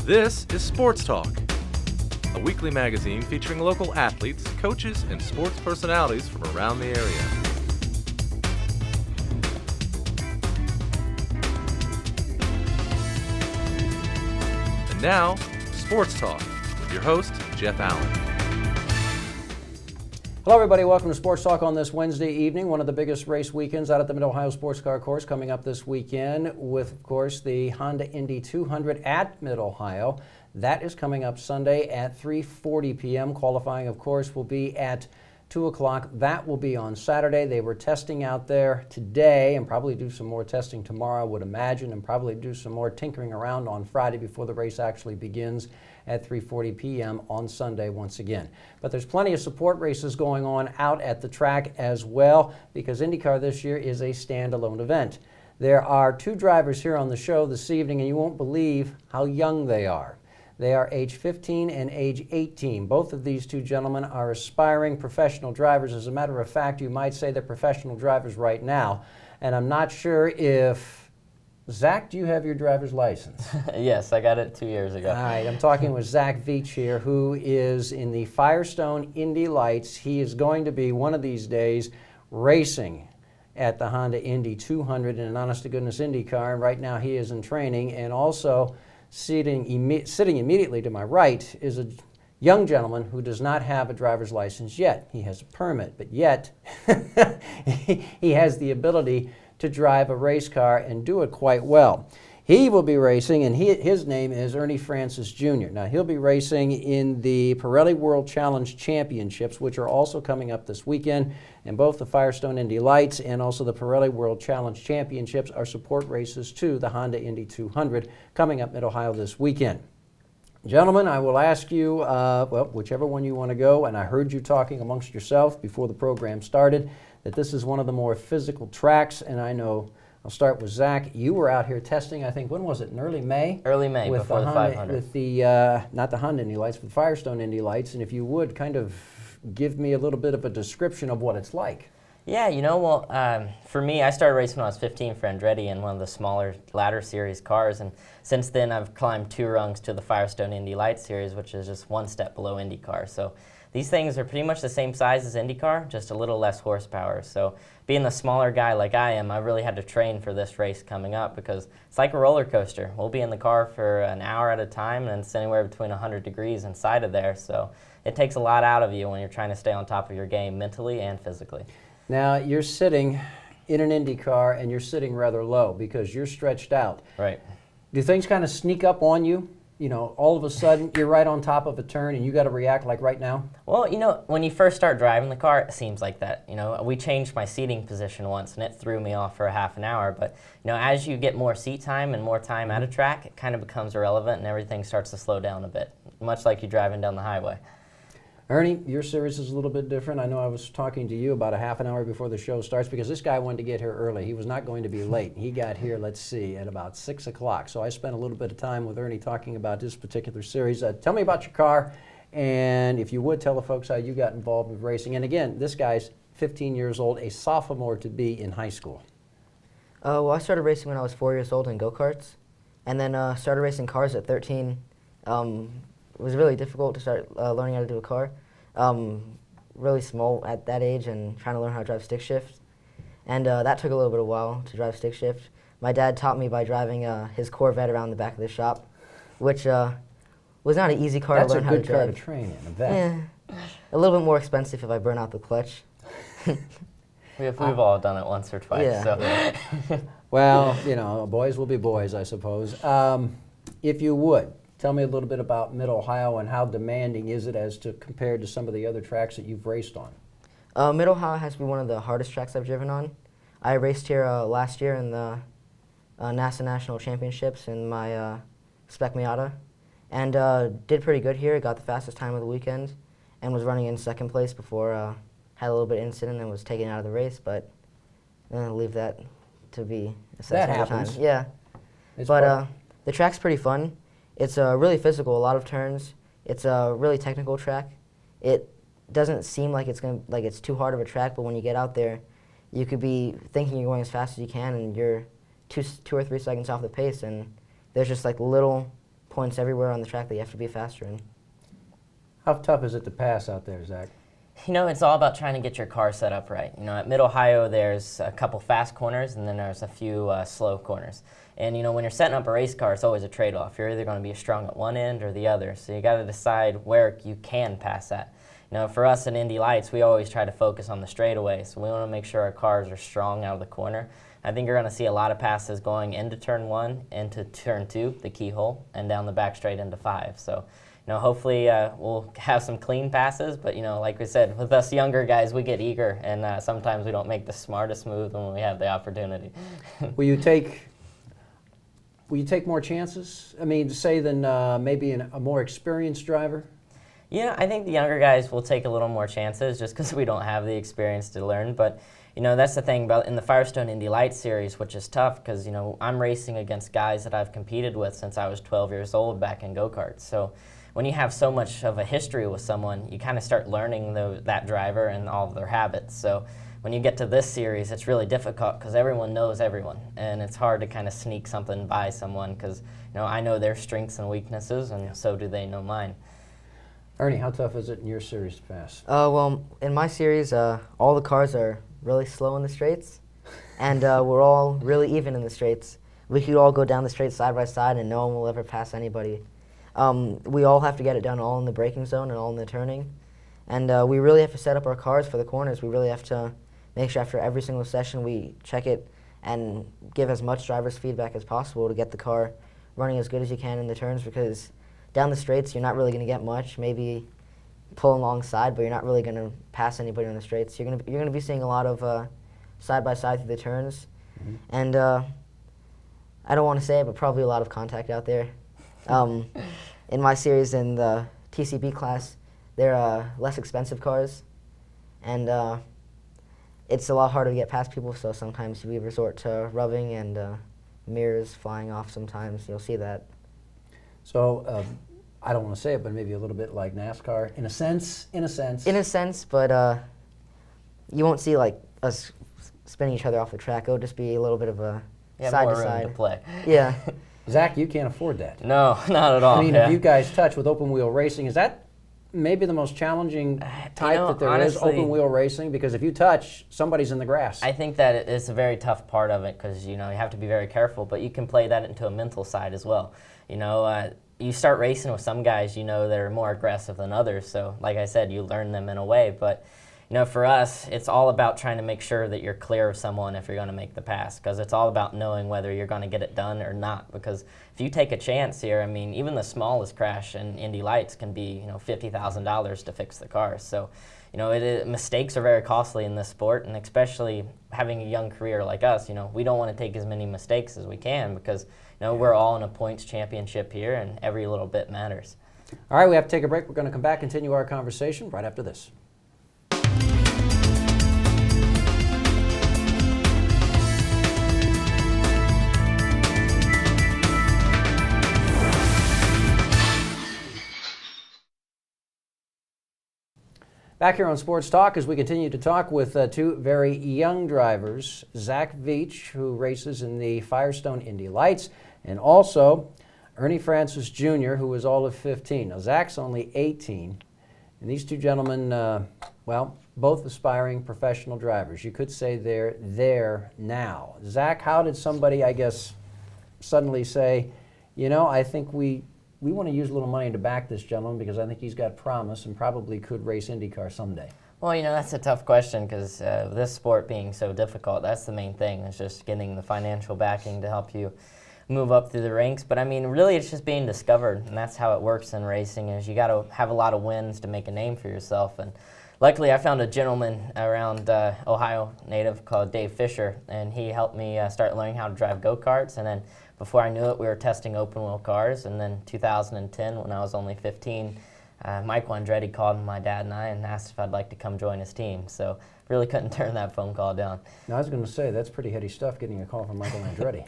This is Sports Talk, a weekly magazine featuring local athletes, coaches, and sports personalities from around the area. And now, Sports Talk with your host, Jeff Allen. Hello everybody, welcome to Sports Talk on this Wednesday evening, one of the biggest race weekends out at the Mid-Ohio Sports Car Course coming up this weekend with, of course, the Honda Indy 200 at Mid-Ohio. That is coming up Sunday at 3:40 p.m. Qualifying, of course, will be at 2 o'clock. That will be on Saturday. They were testing out there today and probably do some more testing tomorrow, I would imagine, and probably do some more tinkering around on Friday before the race actually begins at 3:40 p.m. on Sunday once again. But there's plenty of support races going on out at the track as well because IndyCar this year is a standalone event. There are two drivers here on the show this evening, and you won't believe how young they are. They are age 15 and age 18. Both of these two gentlemen are aspiring professional drivers. As a matter of fact, you might say they're professional drivers right now. And I'm not sure if Zach, do you have your driver's license? Yes, I got it 2 years ago. All right, I'm talking with Zach Veach here, who is in the Firestone Indy Lights. He is going to be one of these days racing at the Honda Indy 200 in an honest-to-goodness Indy car. And right now he is in training. And also sitting immediately to my right is a young gentleman who does not have a driver's license yet. He has a permit, but yet he has the ability to drive a race car and do it quite well. He will be racing, and his name is Ernie Francis Jr. Now, he'll be racing in the Pirelli World Challenge Championships, which are also coming up this weekend. And both the Firestone Indy Lights and also the Pirelli World Challenge Championships are support races to the Honda Indy 200 coming up Mid-Ohio this weekend. Gentlemen, I will ask you, whichever one you want to go, and I heard you talking amongst yourself before the program started, that this is one of the more physical tracks, and I know, I'll start with Zach. You were out here testing, I think, when was it, in early May? Early May, with before the Honda, 500. With the, not the Honda Indy Lights, but the Firestone Indy Lights, and if you would kind of give me a little bit of a description of what it's like. Yeah, for me, I started racing when I was 15 for Andretti in one of the smaller ladder series cars, and since then I've climbed 2 rungs to the Firestone Indy Lights series, which is just one step below IndyCar. So these things are pretty much the same size as IndyCar, just a little less horsepower. So being the smaller guy like I am, I really had to train for this race coming up because it's like a roller coaster. We'll be in the car for an hour at a time, and it's anywhere between 100 degrees inside of there. So it takes a lot out of you when you're trying to stay on top of your game mentally and physically. Now, you're sitting in an Indy car, and you're sitting rather low because you're stretched out. Right. Do things kind of sneak up on you? You know, all of a sudden, you're right on top of a turn, and you got to react like right now? Well, when you first start driving the car, it seems like that. We changed my seating position once, and it threw me off for a half an hour. But, as you get more seat time and more time at a track, it kind of becomes irrelevant, and everything starts to slow down a bit, much like you driving down the highway. Ernie, your series is a little bit different. I know I was talking to you about a half an hour before the show starts because this guy wanted to get here early. He was not going to be late. He got here, let's see, at about 6 o'clock. So I spent a little bit of time with Ernie talking about this particular series. Tell me about your car, and if you would, tell the folks how you got involved with racing. And again, this guy's 15 years old, a sophomore to be in high school. Well, I started racing when I was 4 years old in go-karts, and then started racing cars at 13. It was really difficult to start learning how to do a car. Really small at that age and trying to learn how to drive stick shift. And that took a little bit of a while to drive stick shift. My dad taught me by driving his Corvette around the back of the shop, which was not an easy car to learn how to drive. That's a good car to train in, a Vet. Yeah, a little bit more expensive if I burn out the clutch. We've all done it once or twice. Yeah. So. Well, boys will be boys, I suppose. If you would, tell me a little bit about Mid-Ohio and how demanding is it as to compared to some of the other tracks that you've raced on? Mid-Ohio has to be one of the hardest tracks I've driven on. I raced here last year in the NASA National Championships in my Spec Miata, and did pretty good here. Got the fastest time of the weekend and was running in second place before had a little bit of incident and was taken out of the race, but I'll leave that to be assessed that another happens. time. Yeah, but the track's pretty fun. It's really physical, a lot of turns. It's a really technical track. It doesn't seem like it's too hard of a track, but when you get out there, you could be thinking you're going as fast as you can, and you're two or 3 seconds off the pace, and there's just like little points everywhere on the track that you have to be faster in. How tough is it to pass out there, Zach? You know, it's all about trying to get your car set up right. You know, at Mid-Ohio, there's a couple fast corners, and then there's a few slow corners. And, you know, when you're setting up a race car, it's always a trade-off. You're either going to be strong at one end or the other, so you got to decide where you can pass at. You know, for us in Indy Lights, we always try to focus on the straightaway, so we want to make sure our cars are strong out of the corner. I think you're going to see a lot of passes going into turn 1, into turn 2, the keyhole, and down the back straight into 5. So, you know, hopefully we'll have some clean passes, but, you know, like we said, with us younger guys, we get eager, and sometimes we don't make the smartest move when we have the opportunity. Will you take more chances? I mean, say than maybe a more experienced driver? Yeah, I think the younger guys will take a little more chances just because we don't have the experience to learn. But, you know, that's the thing about in the Firestone Indy Lights series, which is tough because, you know, I'm racing against guys that I've competed with since I was 12 years old back in go-karts. So when you have so much of a history with someone, you kind of start learning that driver and all of their habits. So when you get to this series, it's really difficult because everyone knows everyone, and it's hard to kind of sneak something by someone because, you know, I know their strengths and weaknesses, and so do they know mine. Ernie, how tough is it in your series to pass? Well, in my series, all the cars are really slow in the straights, and we're all really even in the straights. We could all go down the straight side by side, and no one will ever pass anybody. We all have to get it done all in the braking zone and all in the turning, and we really have to set up our cars for the corners. We really have to make sure after every single session we check it and give as much driver's feedback as possible to get the car running as good as you can in the turns, because down the straights you're not really going to get much, maybe pull alongside, but you're not really going to pass anybody on the straights. You're going to be seeing a lot of side by side through the turns, and I don't want to say it, but probably a lot of contact out there. In my series in the TCB class, they're less expensive cars, and it's a lot harder to get past people, so sometimes we resort to rubbing and mirrors flying off sometimes. You'll see that. So I don't want to say it, but maybe a little bit like NASCAR, in a sense. In a sense, but you won't see like us spinning each other off the track. It'll just be a little bit of a side to side. To play. Yeah. Zach, you can't afford that. No, not at all. I mean, yeah. if you guys touch with open wheel racing, is that maybe the most challenging type that there is, open wheel racing? Because if you touch, somebody's in the grass. I think that it's a very tough part of it because, you know, you have to be very careful, but you can play that into a mental side as well. You know, you start racing with some guys, you know, that are more aggressive than others. So, like I said, you learn them in a way. But, you know, for us, it's all about trying to make sure that you're clear of someone if you're going to make the pass, because it's all about knowing whether you're going to get it done or not. Because if you take a chance here, I mean, even the smallest crash in Indy Lights can be, you know, $50,000 to fix the car. So, you know, mistakes are very costly in this sport, and especially having a young career like us, you know, we don't want to take as many mistakes as we can because, you know, we're all in a points championship here, and every little bit matters. All right, we have to take a break. We're going to come back and continue our conversation right after this. Back here on Sports Talk as we continue to talk with two very young drivers, Zach Veach, who races in the Firestone Indy Lights, and also Ernie Francis Jr., who is all of 15. Now, Zach's only 18, and these two gentlemen, well, both aspiring professional drivers. You could say they're there now. Zach, how did somebody, I guess, suddenly say, you know, I think we want to use a little money to back this gentleman because I think he's got promise and probably could race IndyCar someday? Well, you know, that's a tough question because this sport being so difficult, that's the main thing. It's just getting the financial backing to help you move up through the ranks. But I mean, really it's just being discovered, and that's how it works in racing, is you got to have a lot of wins to make a name for yourself. And luckily I found a gentleman around Ohio native called Dave Fisher, and he helped me start learning how to drive go-karts. And then before I knew it, we were testing open-wheel cars. And then 2010, when I was only 15, Michael Andretti called my dad and I and asked if I'd like to come join his team. So really couldn't turn that phone call down. Now, I was going to say, that's pretty heady stuff, getting a call from Michael Andretti.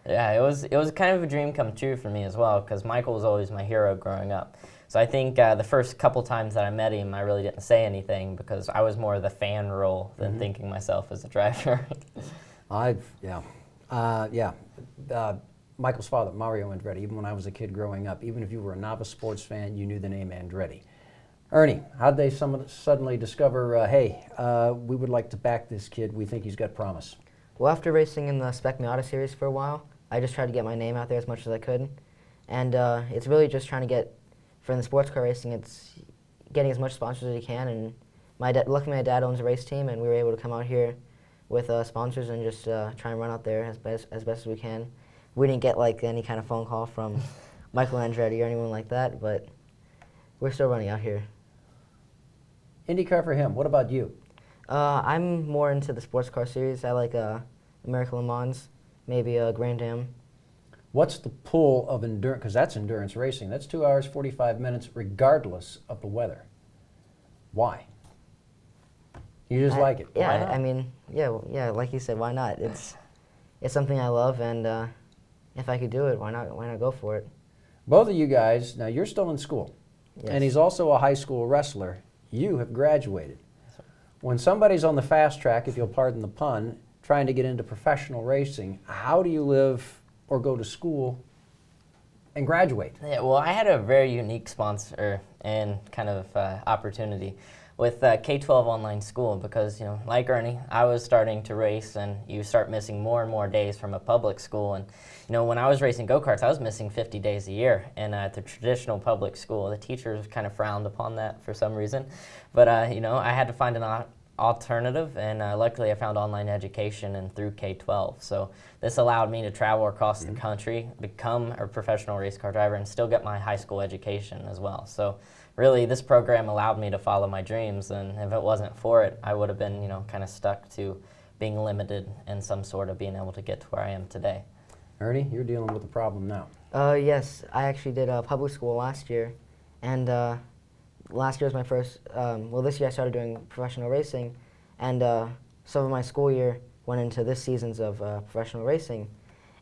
Yeah, it was kind of a dream come true for me as well, because Michael was always my hero growing up. So I think the first couple times that I met him, I really didn't say anything because I was more the fan role than thinking myself as a driver. Michael's father, Mario Andretti, even when I was a kid growing up, even if you were a novice sports fan, you knew the name Andretti. Ernie, how did they suddenly discover, hey, we would like to back this kid, we think he's got promise? Well, after racing in the Spec Miata series for a while, I just tried to get my name out there as much as I could. And it's really just trying to get, for the sports car racing, it's getting as much sponsors as you can. And luckily my dad owns a race team, and we were able to come out here with sponsors and just try and run out there as best as we can. We didn't get like any kind of phone call from Michael Andretti or anyone like that, but we're still running out here. IndyCar for him. What about you? I'm more into the sports car series. I like American Le Mans, maybe Grand Am. What's the pull of endurance? Because that's endurance racing. That's 2 hours, 45 minutes, regardless of the weather. Why? You just like it? Yeah, I mean, yeah, like you said, why not? It's something I love, and if I could do it, why not go for it? Both of you guys, now you're still in school, Yes. and he's also a high school wrestler. You have graduated. When somebody's on the fast track, if you'll pardon the pun, trying to get into professional racing, how do you live or go to school and graduate? Yeah, well, I had a very unique sponsor and kind of opportunity with K-12 online school because, like Ernie, I was starting to race, and you start missing more and more days from a public school. And, when I was racing go-karts, I was missing 50 days a year. And at the traditional public school, the teachers kind of frowned upon that for some reason. But, I had to find an alternative, and luckily I found online education and through K-12. So this allowed me to travel across the country, become a professional race car driver, and still get my high school education as well. So really, this program allowed me to follow my dreams, and if it wasn't for it, I would have been, kind of stuck to being limited in some sort of being able to get to where I am today. Ernie, you're dealing with a problem now. Yes, I actually did public school last year, and last year was my first, this year I started doing professional racing, and some of my school year went into this seasons of professional racing,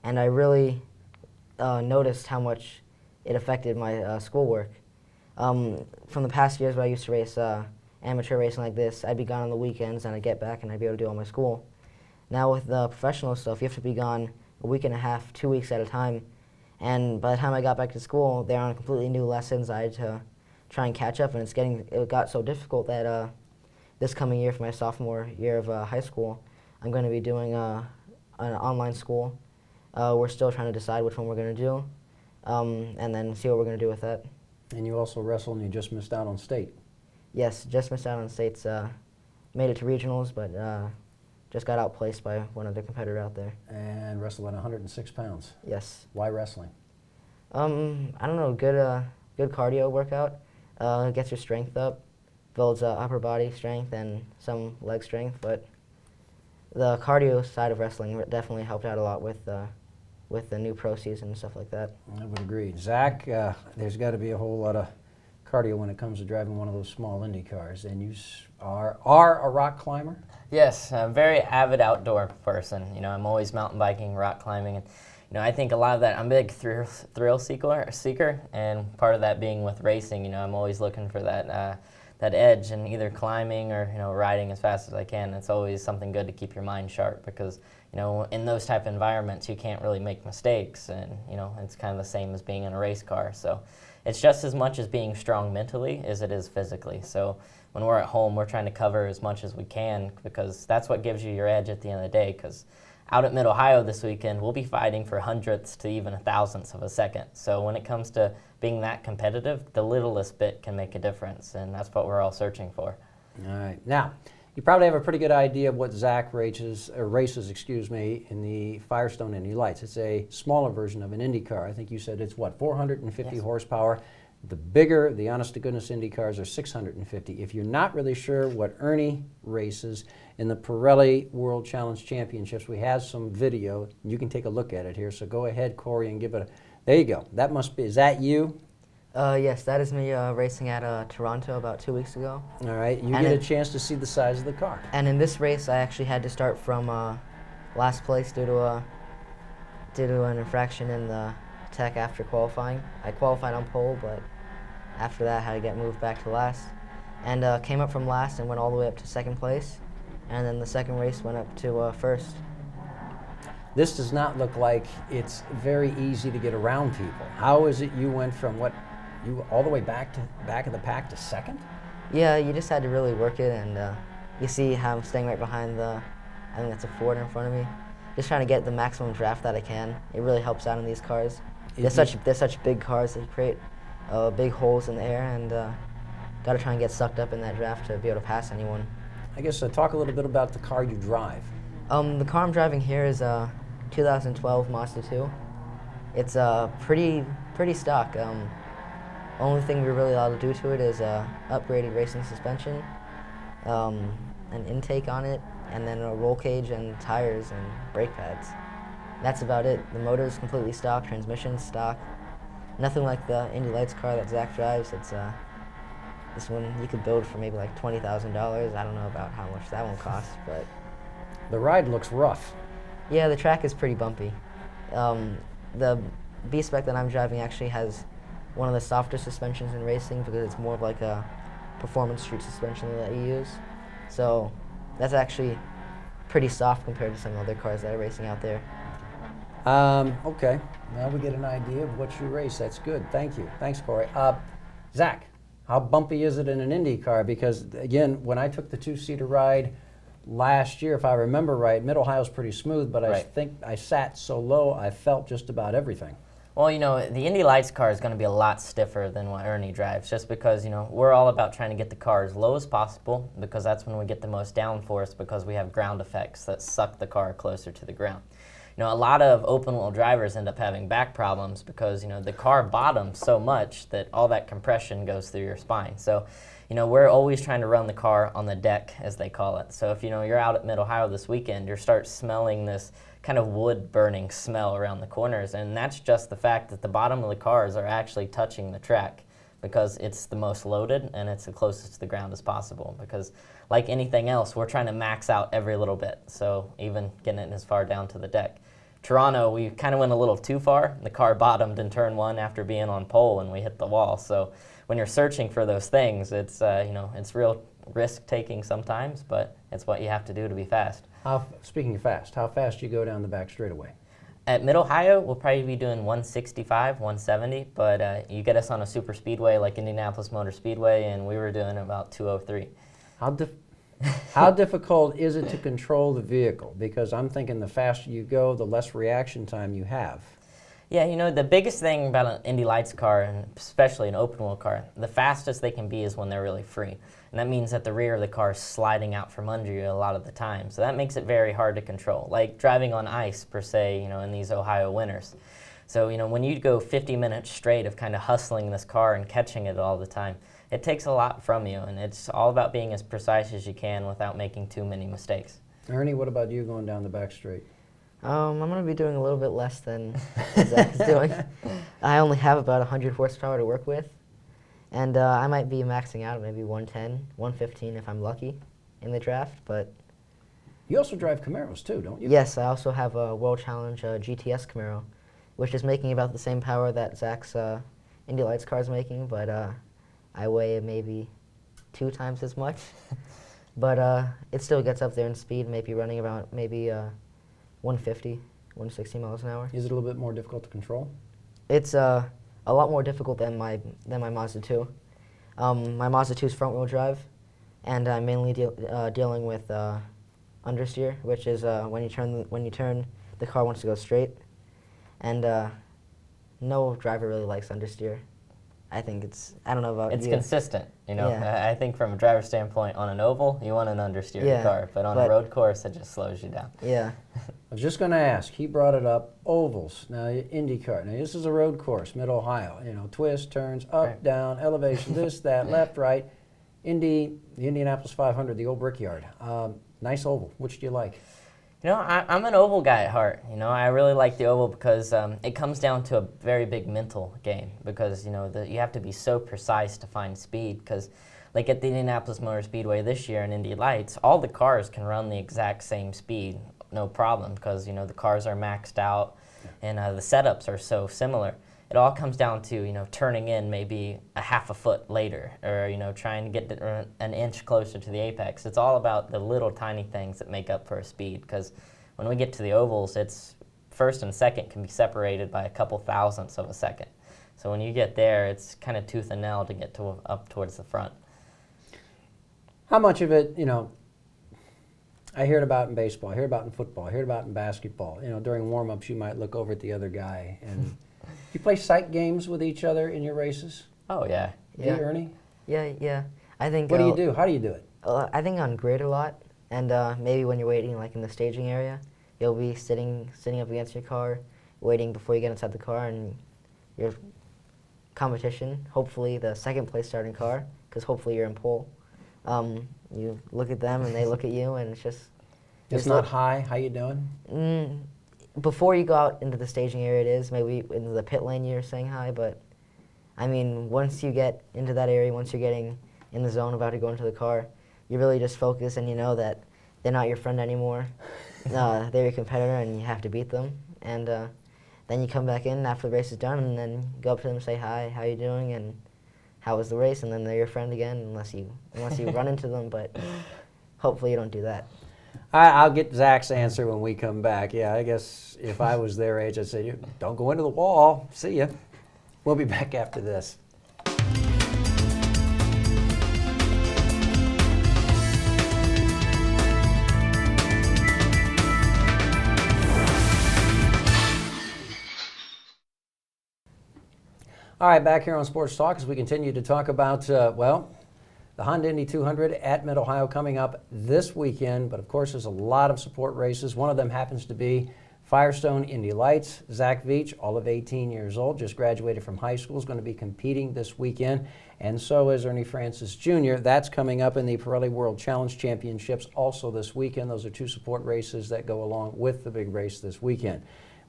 and I really noticed how much it affected my schoolwork. From the past years where I used to race amateur racing like this, I'd be gone on the weekends, and I'd get back and I'd be able to do all my school. Now with the professional stuff, you have to be gone a week and a half, 2 weeks at a time, and by the time I got back to school, they're on completely new lessons. I had to try and catch up, and it got so difficult that this coming year for my sophomore year of high school, I'm going to be doing an online school. We're still trying to decide which one we're going to do, and then see what we're going to do with that. And you also wrestle, and you just missed out on state. Yes, just missed out on states. Made it to regionals, but just got outplaced by one other competitor out there. And wrestled at 106 pounds. Yes. Why wrestling? I don't know, good cardio workout. Gets your strength up, builds upper body strength and some leg strength, but the cardio side of wrestling definitely helped out a lot with the new pro season and stuff like that. I would agree. Zach, there's got to be a whole lot of cardio when it comes to driving one of those small Indy cars, and you are a rock climber? Yes, I'm a very avid outdoor person. I'm always mountain biking, rock climbing, and I think a lot of that, I'm a big thrill seeker, and part of that being with racing, I'm always looking for that edge in either climbing or, riding as fast as I can. It's always something good to keep your mind sharp because, in those type of environments, you can't really make mistakes, and, it's kind of the same as being in a race car. So it's just as much as being strong mentally as it is physically. So when we're at home, we're trying to cover as much as we can because that's what gives you your edge at the end of the day. Because out at Mid-Ohio this weekend, we'll be fighting for hundredths to even a thousandths of a second. So when it comes to being that competitive, the littlest bit can make a difference, and that's what we're all searching for. All right. Now, you probably have a pretty good idea of what Zach races in the Firestone Indy Lights. It's a smaller version of an Indy car. I think you said it's, 450 Yes. horsepower. The bigger, the honest-to-goodness Indy cars are 650. If you're not really sure what Ernie races in the Pirelli World Challenge Championships, we have some video. You can take a look at it here. So go ahead, Corey, and give it a... There you go. That must be... Is that you? Yes, that is me racing at Toronto about 2 weeks ago. All right. You And get a chance to see the size of the car. And in this race, I actually had to start from last place due to an infraction in the tech after qualifying. I qualified on pole, but after that, I had to get moved back to last. And came up from last and went all the way up to second place. And then the second race went up to first. this does not look like it's very easy to get around people. How is it you went from you all the way back of the pack to second? Yeah, you just had to really work it, and you see how I'm staying right behind I think that's a Ford in front of me. Just trying to get the maximum draft that I can. It really helps out in these cars. They're such big cars that create big holes in the air, and got to try and get sucked up in that draft to be able to pass anyone. I guess talk a little bit about the car you drive. The car I'm driving here is a 2012 Mazda 2. It's pretty stock. Only thing we're really allowed to do to it is upgraded racing suspension, an intake on it, and then a roll cage and tires and brake pads. That's about it. The motor is completely stock, transmission's stock. Nothing like the Indy Lights car that Zach drives. It's this one you could build for maybe like $20,000. I don't know about how much that one costs, but the ride looks rough. Yeah, the track is pretty bumpy. The B-Spec that I'm driving actually has one of the softer suspensions in racing because it's more of like a performance street suspension that you use. So that's actually pretty soft compared to some other cars that are racing out there. Okay, now we get an idea of what you race. That's good. Thank you. Thanks, Corey. Zach, how bumpy is it in an Indy car? Because again, when I took the two-seater ride last year, if I remember right, Mid-Ohio's pretty smooth, but I think I sat so low I felt just about everything. Well, you know, the Indy Lights car is going to be a lot stiffer than what Ernie drives, just because, you know, we're all about trying to get the car as low as possible, because that's when we get the most downforce, because we have ground effects that suck the car closer to the ground. You know, a lot of open-wheel drivers end up having back problems because, you know, the car bottoms so much that all that compression goes through your spine. So, you know, we're always trying to run the car on the deck, as they call it. So if, you know, you're out at Mid-Ohio this weekend, you start smelling this kind of wood-burning smell around the corners, and that's just the fact that the bottom of the cars are actually touching the track because it's the most loaded and it's the closest to the ground as possible, because like anything else, we're trying to max out every little bit, so even getting it as far down to the deck. Toronto, we kind of went a little too far. The car bottomed in turn one after being on pole and we hit the wall. So when you're searching for those things, it's you know, it's real risk-taking sometimes, but it's what you have to do to be fast. Speaking of fast, how fast do you go down the back straightaway? At Mid-Ohio, we'll probably be doing 165, 170, but you get us on a super speedway like Indianapolis Motor Speedway, and we were doing about 203. How difficult is it to control the vehicle? Because I'm thinking the faster you go, the less reaction time you have. Yeah, you know, the biggest thing about an Indy Lights car, and especially an open-wheel car, the fastest they can be is when they're really free. And that means that the rear of the car is sliding out from under you a lot of the time. So that makes it very hard to control, like driving on ice, per se, you know, in these Ohio winters. So, you know, when you go 50 minutes straight of kind of hustling this car and catching it all the time, it takes a lot from you, and it's all about being as precise as you can without making too many mistakes. Ernie, what about you going down the back straight? I'm going to be doing a little bit less than Zach is doing. I only have about 100 horsepower to work with, and I might be maxing out at maybe 110, 115 if I'm lucky in the draft. But you also drive Camaros too, don't you? Yes, I also have a World Challenge GTS Camaro, which is making about the same power that Zach's Indy Lights car is making, but I weigh maybe 2 times as much. But it still gets up there in speed, maybe running about maybe 150, 160 miles an hour. Is it a little bit more difficult to control? It's a lot more difficult than my Mazda 2. My Mazda 2 is front-wheel drive, and I'm mainly dealing with understeer, which is when you turn, the car wants to go straight, and no driver really likes understeer. I think I don't know about you. It's consistent, you know. Yeah. I think from a driver's standpoint, on an oval, you want an understeer car, but on a road course, it just slows you down. Yeah. I was just going to ask, he brought it up, ovals, now IndyCar. Now this is a road course, Mid-Ohio, you know, twists, turns, up, down, elevation, this, that, left, right. The Indianapolis 500, the old Brickyard. Nice oval. Which do you like? You know, I'm an oval guy at heart. You know, I really like the oval because it comes down to a very big mental game, because, you know, you have to be so precise to find speed, because like at the Indianapolis Motor Speedway this year in Indy Lights, all the cars can run the exact same speed, no problem, because, you know, the cars are maxed out and the setups are so similar. It all comes down to, you know, turning in maybe a half a foot later, or, you know, trying to get an inch closer to the apex. It's all about the little tiny things that make up for a speed, because when we get to the ovals, it's first and second can be separated by a couple thousandths of a second. So when you get there, it's kind of tooth and nail to get to up towards the front. How much of it, I hear it about in baseball, I hear about in football, I hear about in basketball. During warm-ups, you might look over at the other guy. And do you play sight games with each other in your races? Oh, yeah. Do you, Ernie? Yeah. I think. What do you do? How do you do it? I think on grid a lot, and maybe when you're waiting, like in the staging area, you'll be sitting up against your car, waiting before you get inside the car, and your competition, hopefully the second place starting car, because hopefully you're in pole. You look at them and they look at you, and it's just. It's not high. How you doing? Before you go out into the staging area, it is maybe in the pit lane you're saying hi, but I mean once you get into that area, once you're getting in the zone about to go into the car, you really just focus and you know that they're not your friend anymore. They're your competitor and you have to beat them. And then you come back in after the race is done and then go up to them and say hi, how you doing, and how was the race, and then they're your friend again unless you run into them, but hopefully you don't do that. I'll get Zach's answer when we come back. Yeah, I guess if I was their age, I'd say, don't go into the wall. See ya. We'll be back after this. All right, back here on Sports Talk as we continue to talk about, the Honda Indy 200 at Mid-Ohio coming up this weekend. But, of course, there's a lot of support races. One of them happens to be Firestone Indy Lights. Zach Veach, all of 18 years old, just graduated from high school, is going to be competing this weekend. And so is Ernie Francis Jr. That's coming up in the Pirelli World Challenge Championships also this weekend. Those are two support races that go along with the big race this weekend.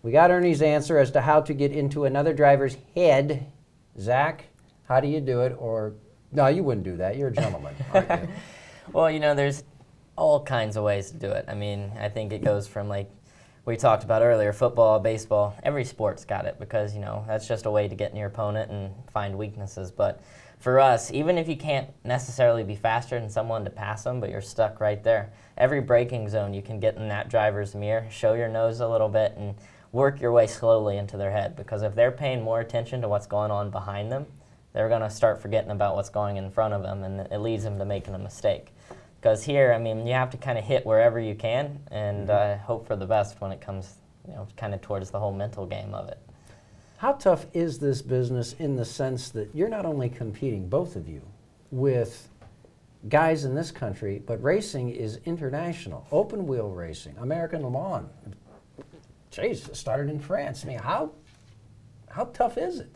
We got Ernie's answer as to how to get into another driver's head. Zach, how do you do it? Or, no, you wouldn't do that. You're a gentleman, aren't you? Well, there's all kinds of ways to do it. I mean, I think it goes from, like we talked about earlier, football, baseball. Every sport's got it because, that's just a way to get in your opponent and find weaknesses. But for us, even if you can't necessarily be faster than someone to pass them, but you're stuck right there, every braking zone you can get in that driver's mirror, show your nose a little bit, and work your way slowly into their head, because if they're paying more attention to what's going on behind them, they're going to start forgetting about what's going in front of them, and it leads them to making a mistake. Because here, I mean, you have to kind of hit wherever you can and hope for the best when it comes, kind of towards the whole mental game of it. How tough is this business in the sense that you're not only competing, both of you, with guys in this country, but racing is international. Open wheel racing, American Le Mans. Jeez, it started in France. I mean, how tough is it?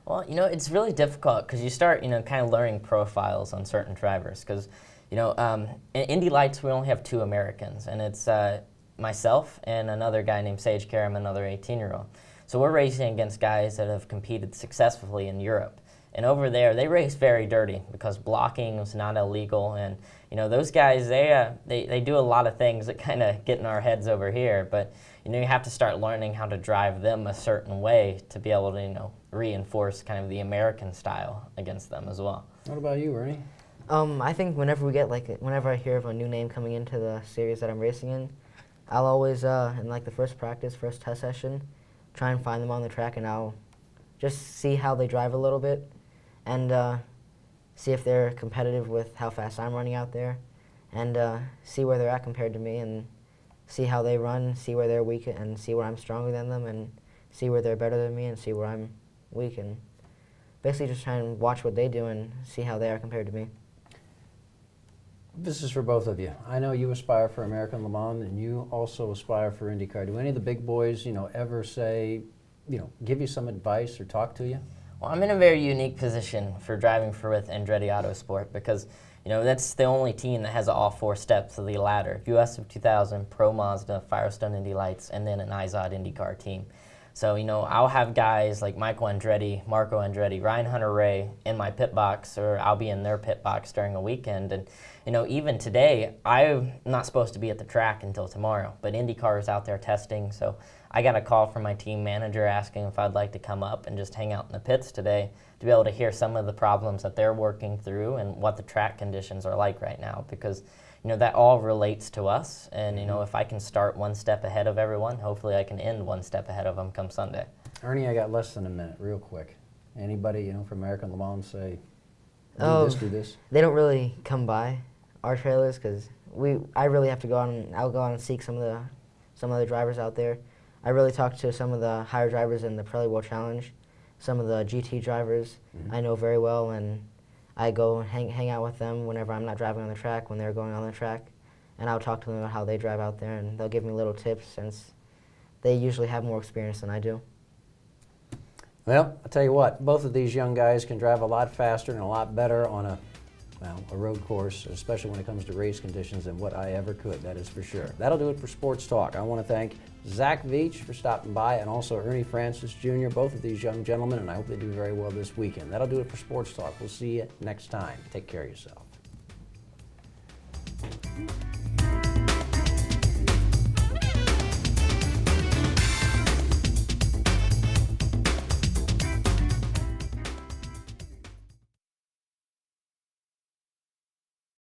Well, it's really difficult because you start, kind of learning profiles on certain drivers. Because, in Indy Lights, we only have two Americans, and it's myself and another guy named Sage Karam, another 18-year-old. So we're racing against guys that have competed successfully in Europe. And over there, they race very dirty because blocking is not illegal. And, those guys, they do a lot of things that kind of get in our heads over here. But, you have to start learning how to drive them a certain way to be able to, reinforce kind of the American style against them as well. What about you, Ernie? I think whenever I hear of a new name coming into the series that I'm racing in, I'll always, in the first test session, try and find them on the track, and I'll just see how they drive a little bit and see if they're competitive with how fast I'm running out there, and see where they're at compared to me, and see how they run, see where they're weak, and see where I'm stronger than them, and see where they're better than me, and see where I'm weak, and basically just try and watch what they do and see how they are compared to me. This is for both of you. I know you aspire for American Le Mans, and you also aspire for IndyCar. Do any of the big boys, ever say, give you some advice or talk to you? Well, I'm in a very unique position for driving with Andretti Autosport because, that's the only team that has all four steps of the ladder. US of 2000, Pro Mazda, Firestone Indy Lights, and then an IZOD IndyCar team. So, I'll have guys like Michael Andretti, Marco Andretti, Ryan Hunter-Reay in my pit box, or I'll be in their pit box during a weekend. And, even today, I'm not supposed to be at the track until tomorrow, but IndyCar is out there testing. So I got a call from my team manager asking if I'd like to come up and just hang out in the pits today to be able to hear some of the problems that they're working through and what the track conditions are like right now. Because, that all relates to us. And, if I can start one step ahead of everyone, hopefully I can end one step ahead of them come Sunday. Ernie, I got less than a minute, real quick. Anybody, from American Le Mans say, do this? They don't really come by our trailers because I really have to go out and I'll go out and seek some of the drivers out there. I really talk to some of the higher drivers in the Pirelli World Challenge, some of the GT drivers I know very well, and I go hang out with them whenever I'm not driving on the track, when they're going on the track, and I'll talk to them about how they drive out there, and they'll give me little tips since they usually have more experience than I do. Well, I'll tell you what, both of these young guys can drive a lot faster and a lot better on a road course, especially when it comes to race conditions, than what I ever could, that is for sure. That'll do it for Sports Talk. I want to thank Zach Veach for stopping by, and also Ernie Francis Jr., both of these young gentlemen, and I hope they do very well this weekend. That'll do it for Sports Talk. We'll see you next time. Take care of yourself.